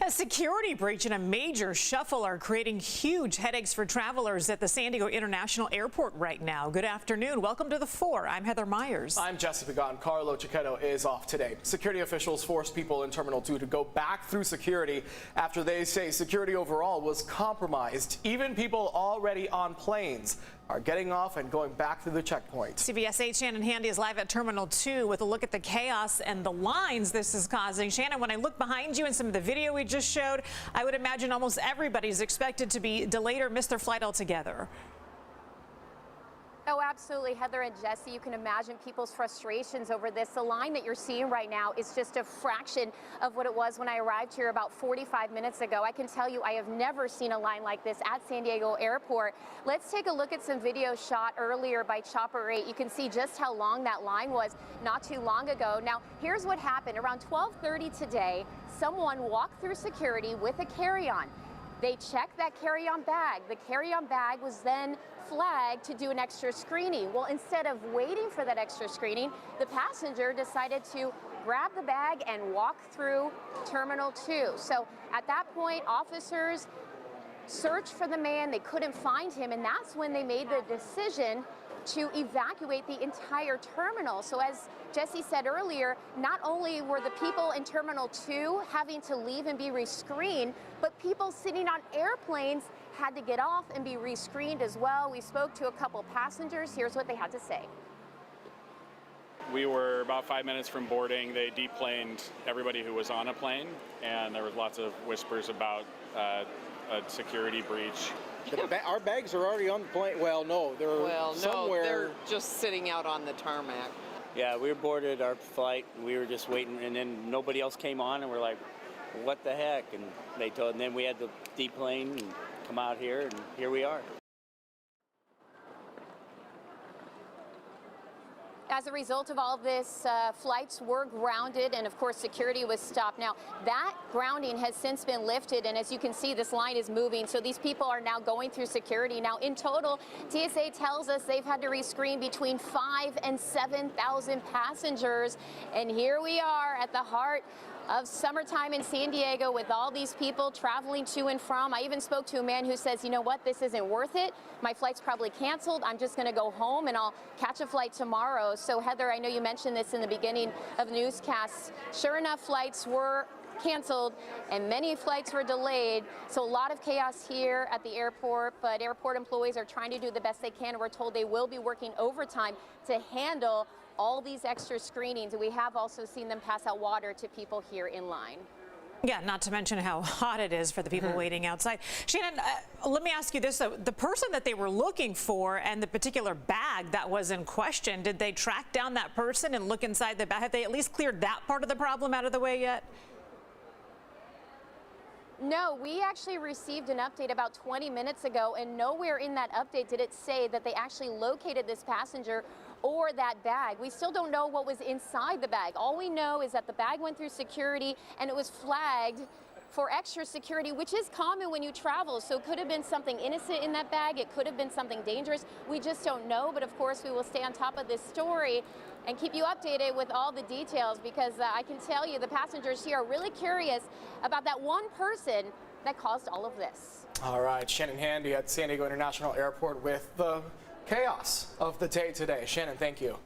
A security breach and a major shuffle are creating huge headaches for travelers at the San Diego International Airport right now. Good afternoon. Welcome to The 4. I'm Heather Myers. I'm Jesse Pagan. Carlo Cicchetto is off today. Security officials forced people in Terminal 2 to go back through security after they say security overall was compromised. Even people already on planes are getting off and going back through the checkpoint. CBS 8's Shannon Handy is live at Terminal 2 with a look at the chaos and the lines this is causing. Shannon, when I look behind you and some of the video we just showed, I would imagine almost everybody's expected to be delayed or miss their flight altogether. Oh, absolutely, Heather and Jesse. You can imagine people's frustrations over this. The line that you're seeing right now is just a fraction of what it was when I arrived here about 45 minutes ago. I can tell you I have never seen a line like this at San Diego Airport. Let's take a look at some video shot earlier by Chopper 8. You can see just how long that line was not too long ago. Now, here's what happened. Around 12:30 today, someone walked through security with a carry-on. They checked that carry-on bag. The carry-on bag was then flagged to do an extra screening. Well, instead of waiting for that extra screening, the passenger decided to grab the bag and walk through Terminal 2. So at that point, officers searched for the man. They couldn't find him, and that's when they made the decision to evacuate the entire terminal. So as Jesse said earlier, not only were the people in Terminal 2 having to leave and be rescreened, but people sitting on airplanes had to get off and be rescreened as well. We spoke to a couple passengers. Here's what they had to say. We were about 5 minutes from boarding. They deplaned everybody who was on a plane, and there was lots of whispers about a security breach. Our bags are already on the plane. Well, no, they're somewhere. They're just sitting out on the tarmac. Yeah, we boarded our flight. We were just waiting, and then nobody else came on, and we're like, what the heck? And they told, and then we had to deplane and come out here, and here we are. As a result of all of this, flights were grounded, and of course security was stopped. Now that grounding has since been lifted, and as you can see, this line is moving, so these people are now going through security. Now in total, TSA tells us they've had to rescreen between 5,000 and 7,000 passengers, and here we are at the heart of summertime in San Diego with all these people traveling to and from. I even spoke to a man who says, you know what, this isn't worth it. My flight's probably canceled. I'm just going to go home and I'll catch a flight tomorrow. So Heather, I know you mentioned this in the beginning of newscasts. Sure enough, flights were canceled and many flights were delayed. So a lot of chaos here at the airport, but airport employees are trying to do the best they can. We're told they will be working overtime to handle all these extra screenings. We have also seen them pass out water to people here in line. Yeah, not to mention how hot it is for the people waiting outside. Shannon, let me ask you this, though. The person that they were looking for and the particular bag that was in question, did they track down that person and look inside the bag? Have they at least cleared that part of the problem out of the way yet? No, we actually received an update about 20 minutes ago, and nowhere in that update did it say that they actually located this passenger or that bag. We still don't know what was inside the bag. All we know is that the bag went through security and it was flagged for extra security, which is common when you travel. So it could have been something innocent in that bag. It could have been something dangerous. We just don't know. But of course, we will stay on top of this story and keep you updated with all the details, because I can tell you the passengers here are really curious about that one person that caused all of this. All right, Shannon Handy at San Diego International Airport with the chaos of the day today. Shannon, thank you.